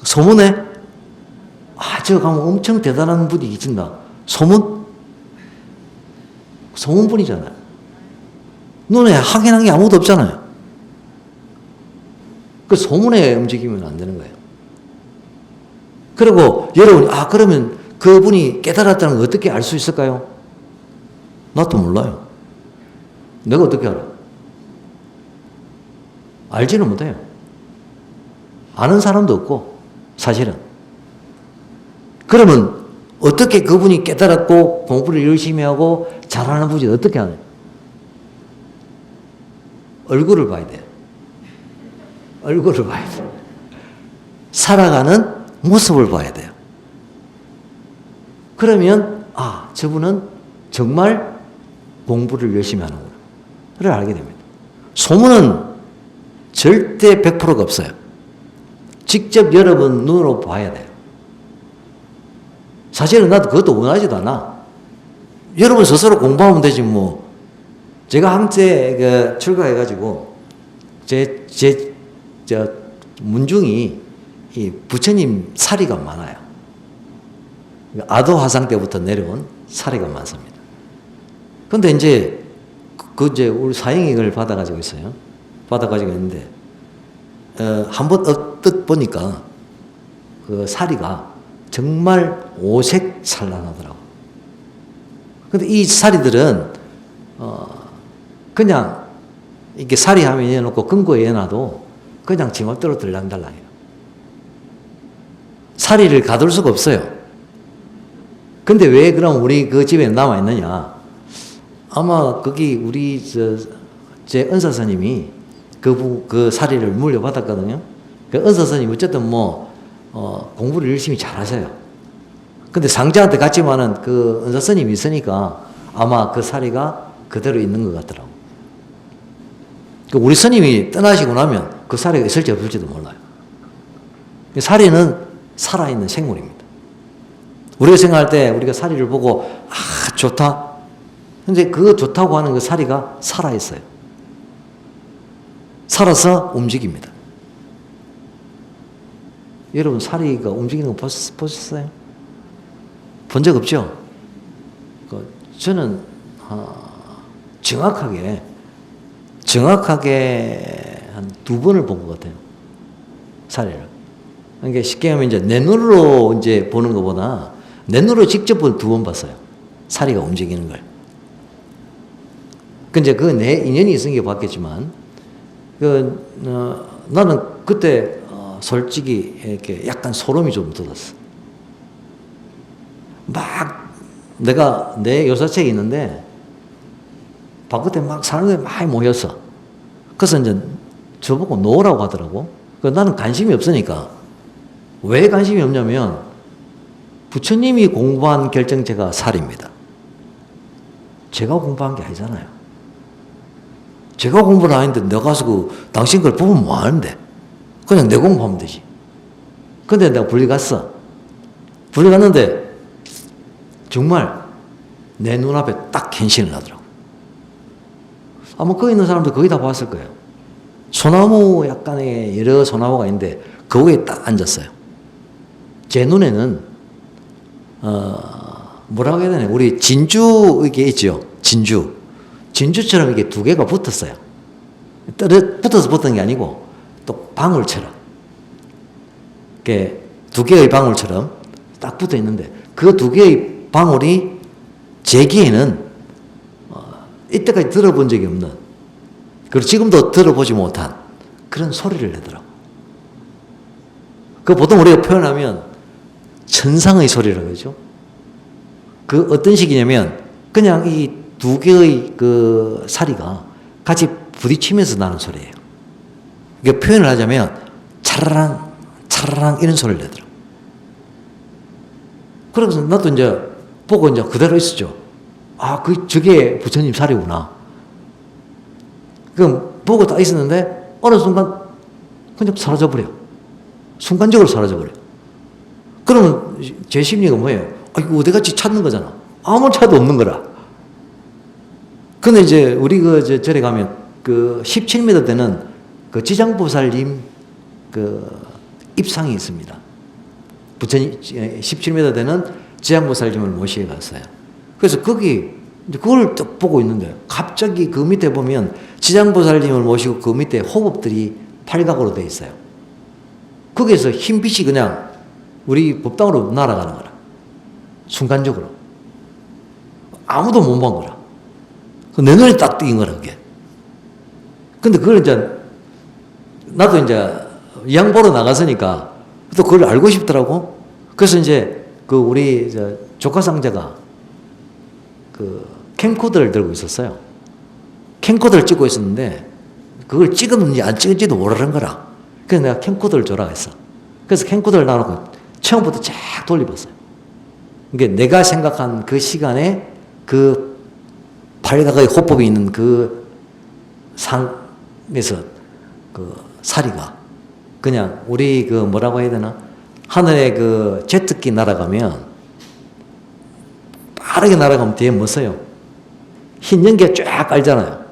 소문에 저 가면 엄청 대단한 분이 계신다. 소문뿐이잖아요. 눈에 확인한 게 아무것도 없잖아요. 그 소문에 움직이면 안 되는 거예요. 그리고 여러분이 그러면 그분이 깨달았다는 걸 어떻게 알 수 있을까요? 나도 몰라요. 내가 어떻게 알아? 알지는 못해요. 아는 사람도 없고 사실은. 그러면 어떻게 그분이 깨달았고 공부를 열심히 하고 잘하는 분이 어떻게 하나요? 얼굴을 봐야 돼요. 얼굴을 봐야 돼요. 살아가는 모습을 봐야 돼요. 그러면 저분은 정말 공부를 열심히 하는구나를 알게 됩니다. 소문은 절대 100%가 없어요. 직접 여러분 눈으로 봐야 돼요. 사실은 나도 그것도 원하지도 않아. 여러분 스스로 공부하면 되지 뭐. 제가 한때 출가해가지고 저 문중이 이 부처님 사리가 많아요. 아도화상 때부터 내려온 사리가 많습니다. 근데 이제 이제 우리 사행익을 받아가지고 있어요. 받아가지고 있는데 한번 언뜻 보니까 그 사리가 정말 오색 찬란하더라고. 근데 이 사리들은 그냥 이렇게 사리 하면 해놓고 금고에 해놔도 그냥 지멋대로 들랑달랑해요. 사리를 가둘 수가 없어요. 근데 왜 그럼 우리 그 집에 남아있느냐? 아마 거기 우리 제 은사 스님이 그 사리를 물려받았거든요. 그 은사 스님 어쨌든 공부를 열심히 잘 하셔요. 근데 상자한테 갔지만은 그 은사 스님이 있으니까 아마 그 사리가 그대로 있는 것 같더라고. 우리 스님이 떠나시고 나면 그 사리가 있을지 없을지도 몰라요. 사리는 살아있는 생물입니다. 우리가 생각할 때 우리가 사리를 보고 좋다. 근데 그거 좋다고 하는 그 사리가 살아있어요. 살아서 움직입니다. 여러분, 사리가 움직이는 거 보셨어요? 본 적 없죠? 저는 정확하게 한 2번을 본 것 같아요. 사리를. 그러니까 쉽게 하면 이제 내 눈으로 이제 보는 것보다 내 눈으로 직접 2번 봤어요. 사리가 움직이는 걸. 그 이제 그 내 인연이 있으니까 봤겠지만, 나는 그때 솔직히 이렇게 약간 소름이 좀 돋았어. 막 내가 내 요사책이 있는데 바깥에 막 사람들이 많이 모였어. 그래서 이제 저보고 놓으라고 하더라고. 나는 관심이 없으니까. 왜 관심이 없냐면 부처님이 공부한 결정체가 살입니다. 제가 공부한 게 아니잖아요. 제가 공부를 하는데 내가 가서 당신 걸 보면 뭐 하는데? 그냥 내 공부하면 되지. 근데 내가 불리 갔어. 불리 갔는데 정말 내 눈앞에 딱 현신을 하더라고. 아마 거기 있는 사람들 거의 다 봤을 거예요. 소나무 약간의 여러 소나무가 있는데 거기에 딱 앉았어요. 제 눈에는 뭐라고 해야 되나? 우리 진주 이게 있죠. 진주처럼 이게 2개가 붙었어요. 붙어서 붙은 게 아니고 또 방울처럼 이렇게 2개의 방울처럼 딱 붙어 있는데 그 2개의 방울이 제 귀에는 이때까지 들어본 적이 없는, 그리고 지금도 들어보지 못한 그런 소리를 내더라고. 그 보통 우리가 표현하면 천상의 소리라고 그러죠. 그 어떤 식이냐면 그냥 이 2개의 그 사리가 같이 부딪히면서 나는 소리예요. 이게 표현을 하자면 차라랑 차라랑 이런 소리를 내더라고. 그래서 나도 이제 보고 이제 그대로 있었죠. 저게 부처님 살이구나. 그럼 보고 다 있었는데 어느 순간 그냥 사라져버려. 순간적으로 사라져버려. 그러면 제 심리가 뭐예요? 이거 어디같이 찾는 거잖아. 아무 차도 없는 거라. 근데 이제 우리 절에 가면 17m 되는 지장보살님 입상이 있습니다. 부처님 17m 되는 지장보살님을 모시게 갔어요. 그래서 그걸 딱 보고 있는데 갑자기 그 밑에 보면 지장보살님을 모시고 그 밑에 호흡들이 팔각으로 되어 있어요. 거기에서 흰빛이 그냥 우리 법당으로 날아가는 거라. 순간적으로. 아무도 못 본 거라. 내 눈에 딱 띄인 거라, 그게. 근데 그걸 이제, 나도 이제 양보로 나갔으니까 또 그걸 알고 싶더라고. 그래서 이제 우리 조카상자가 캠코더를 들고 있었어요. 캠코더를 찍고 있었는데 그걸 찍었는지 안 찍은지도 모르는 거라. 그래서 내가 캠코더를 줘라 했어. 그래서 캠코더를 놔놓고 처음부터 쫙 돌려봤어요. 이게 내가 생각한 그 시간에 그 발각의 호법이 있는 그 상에서 사리가 그냥 우리 뭐라고 해야 되나? 하늘에 제트기 날아가면 빠르게 날아가면 뒤에 뭐 써요? 흰 연기가 쫙 깔잖아요.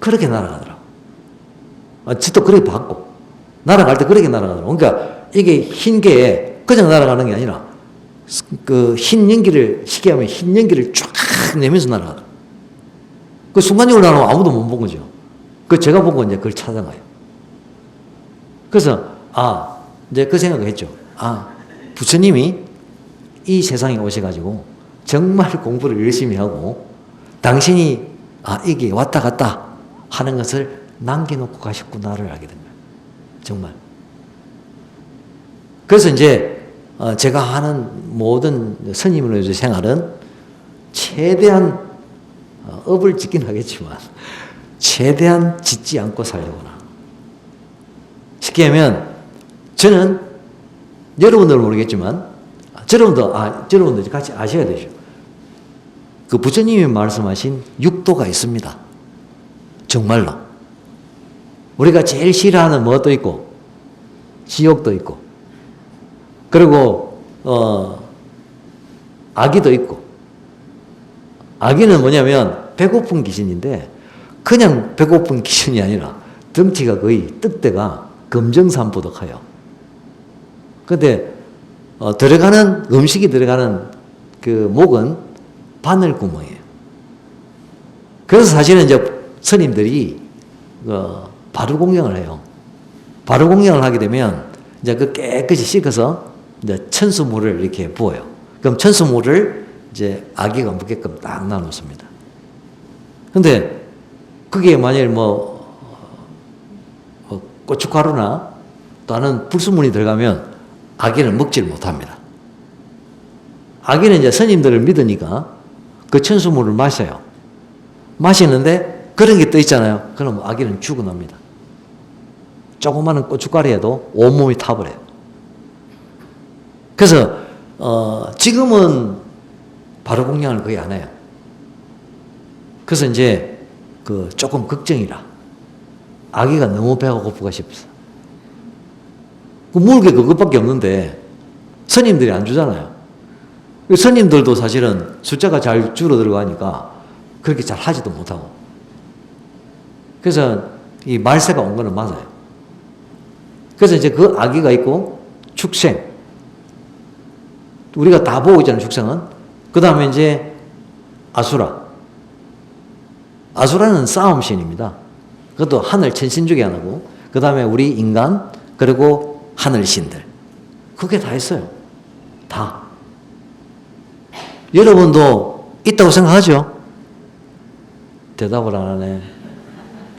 그렇게 날아가더라고. 저도 그렇게 봤고 날아갈 때 그렇게 날아가더라고. 그러니까 이게 흰 게 그냥 날아가는 게 아니라 흰 연기를 쉽게 하면 흰 연기를 쫙 내면서 날아가더라고. 순간적으로 날아가면 아무도 못 본 거죠. 제가 본 건 이제 그걸 찾아가요. 그래서 이제 그 생각을 했죠. 부처님이 이 세상에 오셔가지고 정말 공부를 열심히 하고 당신이 이게 왔다 갔다 하는 것을 남겨놓고 가셨구나를 알게 된 거예요. 정말. 그래서 이제 제가 하는 모든 스님으로의 생활은 최대한 업을 짓긴 하겠지만 최대한 짓지 않고 살려고나. 쉽게 하면 저는 여러분들은 모르겠지만 여러분들 같이 아셔야 되죠. 부처님이 말씀하신 육도가 있습니다. 정말로. 우리가 제일 싫어하는 뭐도 있고 지옥도 있고 그리고 악의도 있고 악의는 뭐냐면 배고픈 귀신인데 그냥 배고픈 귀신이 아니라 덩치가 거의 뜻대가 금정산보다 커요. 근데 들어가는 음식이 들어가는 그 목은 바늘 구멍이에요. 그래서 사실은 이제 스님들이 바루 공양을 해요. 바루 공양을 하게 되면 이제 그 깨끗이 씻어서 이제 천수물을 이렇게 부어요. 그럼 천수물을 이제 아기가 먹게끔 딱 나눠놓습니다. 근데 그게 만일 고춧가루나 또는 불순물이 들어가면 아기는 먹지를 못합니다. 아기는 이제 스님들을 믿으니까 그 천수물을 마셔요. 마시는데 그런 게 떠 있잖아요. 그럼 아기는 죽어납니다. 조그마한 고춧가루에도 온몸이 타버려요. 그래서 지금은 바로 공양을 거의 안 해요. 그래서 이제 조금 걱정이라 아기가 너무 배가 고프가 싶어서 먹을 게 그것밖에 없는데 스님들이 안 주잖아요. 스님들도 사실은 숫자가 잘 줄어들어가니까 그렇게 잘 하지도 못하고. 그래서 이 말세가 온 거는 맞아요. 그래서 이제 그 아기가 있고 축생. 우리가 다 보고 있잖아요, 축생은. 그 다음에 이제 아수라. 아수라는 싸움신입니다. 그것도 하늘 천신 중에 하나고, 그 다음에 우리 인간, 그리고 하늘신들. 그게 다 있어요. 다. 여러분도 있다고 생각하죠? 대답을 안 하네.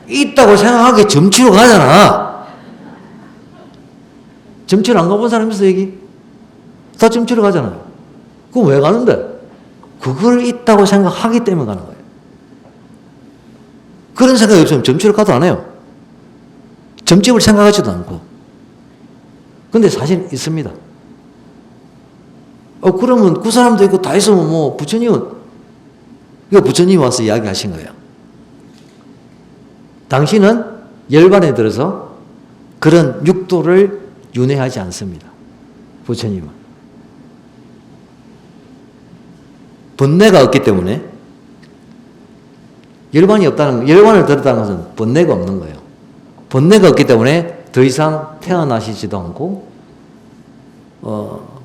있다고 생각하게 점치러 가잖아. 점치러 안 가본 사람 있어, 여기? 다 점치러 가잖아요. 그럼 왜 가는데? 그걸 있다고 생각하기 때문에 가는 거예요. 그런 생각이 없으면 점치러 가도 안 해요. 점집을 생각하지도 않고. 근데 사실 있습니다. 그러면 그 사람도 있고 다 있으면 부처님은, 이거 부처님이 와서 이야기 하신 거예요. 당신은 열반에 들어서 그런 육도를 윤회하지 않습니다. 부처님은. 번뇌가 없기 때문에, 열반이 없다는, 열반을 들었다는 것은 번뇌가 없는 거예요. 번뇌가 없기 때문에 더 이상 태어나시지도 않고,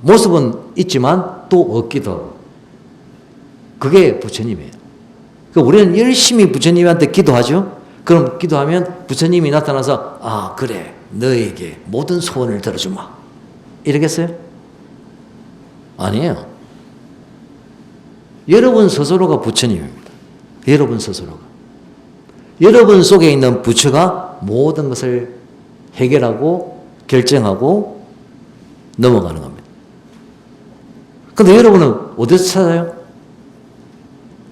모습은 있지만 또 없기도 하고. 그게 부처님이에요. 그러니까 우리는 열심히 부처님한테 기도하죠? 그럼 기도하면 부처님이 나타나서, 그래, 너에게 모든 소원을 들어주마. 이러겠어요? 아니에요. 여러분 스스로가 부처님입니다. 여러분 스스로가. 여러분 속에 있는 부처가 모든 것을 해결하고 결정하고 넘어가는 겁니다. 근데 여러분은 어디서 찾아요?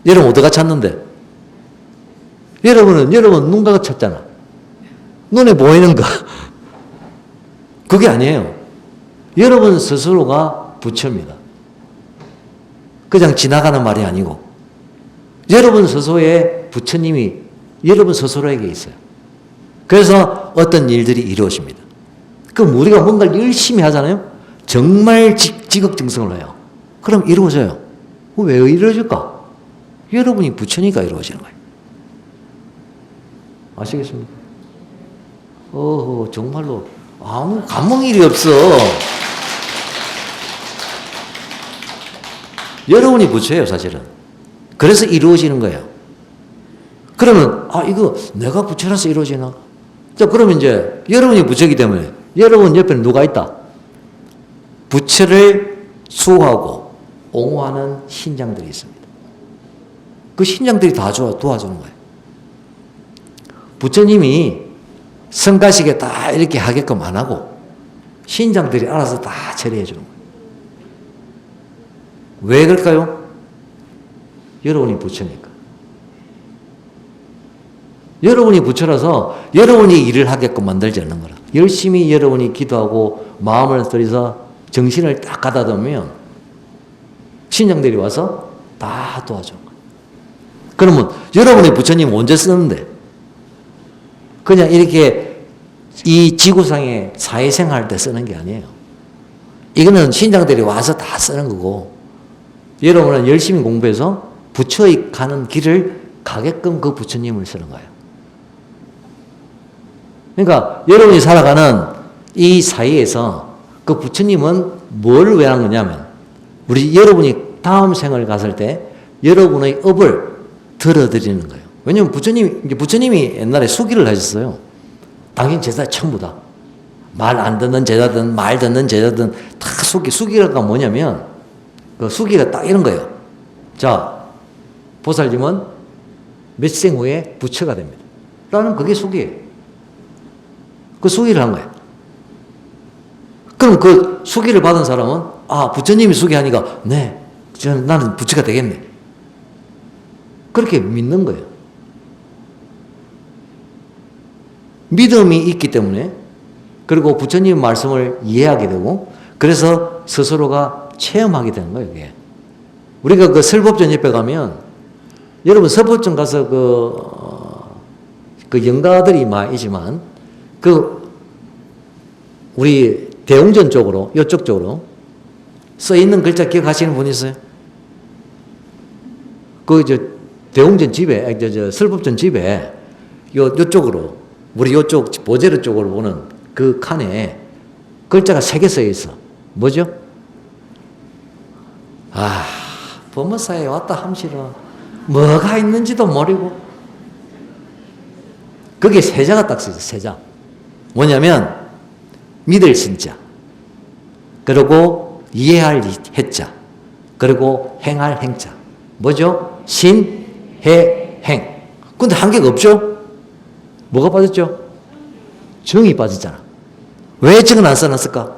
여러분 어디가 찾는데? 여러분 눈가가 찾잖아. 눈에 보이는 거. 그게 아니에요. 여러분 스스로가 부처입니다. 그냥 지나가는 말이 아니고 여러분 스스로의 부처님이 여러분 스스로에게 있어요. 그래서 어떤 일들이 이루어집니다. 그럼 우리가 뭔가를 열심히 하잖아요. 정말 지극정성을 해요. 그럼 이루어져요. 왜 이루어질까? 여러분이 부처니까 이루어지는 거예요. 아시겠습니까? 정말로 아무 감흥일이 없어. 여러분이 부처예요, 사실은. 그래서 이루어지는 거예요. 그러면 이거 내가 부처라서 이루어지나? 자, 그러면 이제 여러분이 부처이기 때문에 여러분 옆에는 누가 있다? 부처를 수호하고 옹호하는 신장들이 있습니다. 그 신장들이 다 도와주는 거예요. 부처님이 성가시게 다 이렇게 하게끔 안 하고 신장들이 알아서 다 처리해 주는 거예요. 왜 그럴까요? 여러분이 부처니까. 여러분이 부처라서 여러분이 일을 하게끔 만들지 않는 거라. 열심히 여러분이 기도하고 마음을 들여서 정신을 딱 가다듬으면 신장들이 와서 다 도와주는 거예요. 그러면 여러분의 부처님 언제 쓰는데? 그냥 이렇게 이 지구상의 사회생활 때 쓰는 게 아니에요. 이거는 신장들이 와서 다 쓰는 거고 여러분은 열심히 공부해서 부처의 가는 길을 가게끔 그 부처님을 쓰는 거예요. 그러니까 여러분이 살아가는 이 사이에서 그 부처님은 뭘 외한 거냐면 여러분이 다음 생을 갔을 때 여러분의 업을 들어드리는 거예요. 왜냐면 부처님이 옛날에 수기를 하셨어요. 당신 제자 전부 다. 말 안 듣는 제자든 말 듣는 제자든 다 수기가 뭐냐면 그 수기가 딱 이런 거예요. 자, 보살님은 몇 생 후에 부처가 됩니다. 라는 그게 수기예요. 그 수기를 한 거예요. 그럼 그 수기를 받은 사람은 부처님이 수기하니까 네, 나는 부처가 되겠네. 그렇게 믿는 거예요. 믿음이 있기 때문에 그리고 부처님 말씀을 이해하게 되고 그래서 스스로가 체험하게 되는 거예요. 이게. 우리가 그 설법전 옆에 가면 여러분 설법전 가서 그 영가들이 많이지만 우리 대웅전 쪽으로 이쪽 쪽으로 써 있는 글자 기억하시는 분 있어요? 대웅전 집에 설법전 집에 요쪽으로 우리 요쪽 보제르 쪽으로 보는 그 칸에 글자가 3개 써 있어. 뭐죠? 법무사에 왔다 함시로 뭐가 있는지도 모르고 거기에 세자가 딱 써 있어. 세자. 뭐냐면 믿을 신자, 그리고 이해할 해자, 그리고 행할 행자. 뭐죠? 신, 해, 행. 근데 한 개가 없죠? 뭐가 빠졌죠? 정이 빠졌잖아. 왜 정은 안 써놨을까?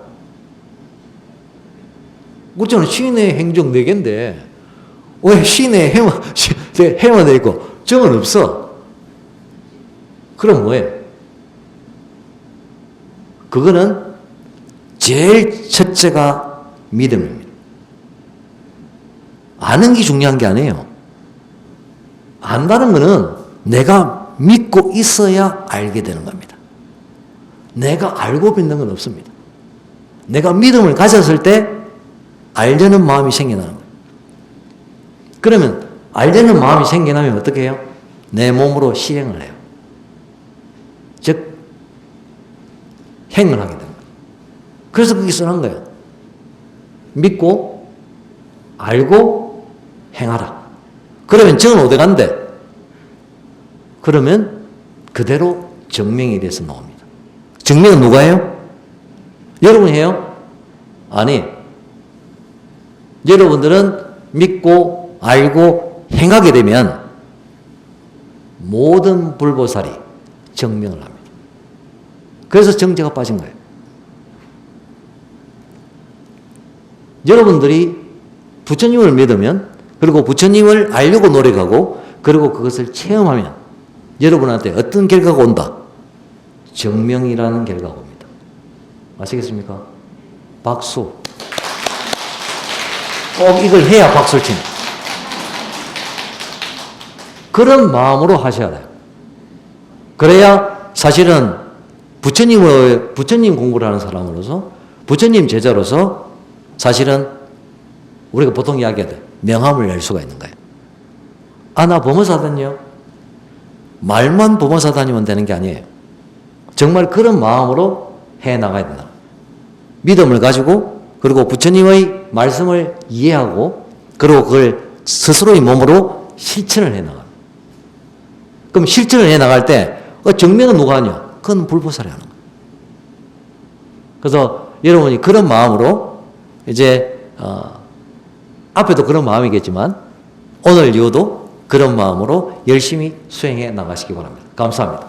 그렇잖아. 신의 행정 4개인데 왜 신의 해만 돼 있고 정은 없어? 그럼 뭐예요? 그거는 제일 첫째가 믿음입니다. 아는 게 중요한 게 아니에요. 안다는 거는 내가 믿고 있어야 알게 되는 겁니다. 내가 알고 믿는 건 없습니다. 내가 믿음을 가졌을 때 알려는 마음이 생겨나는 거예요. 그러면 알려는 마음이 생겨나면 어떻게 해요? 내 몸으로 실행을 해요. 즉 행을 하게 됩니다. 그래서 그게 써놓은 거예요. 믿고 알고 행하라. 그러면 정은 어디 간대? 그러면 그대로 정명이 돼서 나옵니다. 정명은 누가 해요? 여러분이 해요? 아니, 여러분들은 믿고 알고 행하게 되면 모든 불보살이 정명을 합니다. 그래서 정제가 빠진 거예요. 여러분들이 부처님을 믿으면 그리고 부처님을 알려고 노력하고 그리고 그것을 체험하면 여러분한테 어떤 결과가 온다? 정명이라는 결과가 옵니다. 아시겠습니까? 박수. 꼭 이걸 해야 박수를 치는. 그런 마음으로 하셔야 돼요. 그래야 사실은 부처님 공부를 하는 사람으로서 부처님 제자로서 사실은 우리가 보통 이야기하듯 명함을 낼 수가 있는 거예요. 나 범어사다니요? 말만 범어사 다니면 되는 게 아니에요. 정말 그런 마음으로 해나가야 된다. 믿음을 가지고 그리고 부처님의 말씀을 이해하고 그리고 그걸 스스로의 몸으로 실천을 해나가요. 그럼 실천을 해나갈 때 정명은 누가 하냐? 그건 불보살이 하는 거예요. 그래서 여러분이 그런 마음으로 이제 앞에도 그런 마음이겠지만 오늘 이후도 그런 마음으로 열심히 수행해 나가시기 바랍니다. 감사합니다.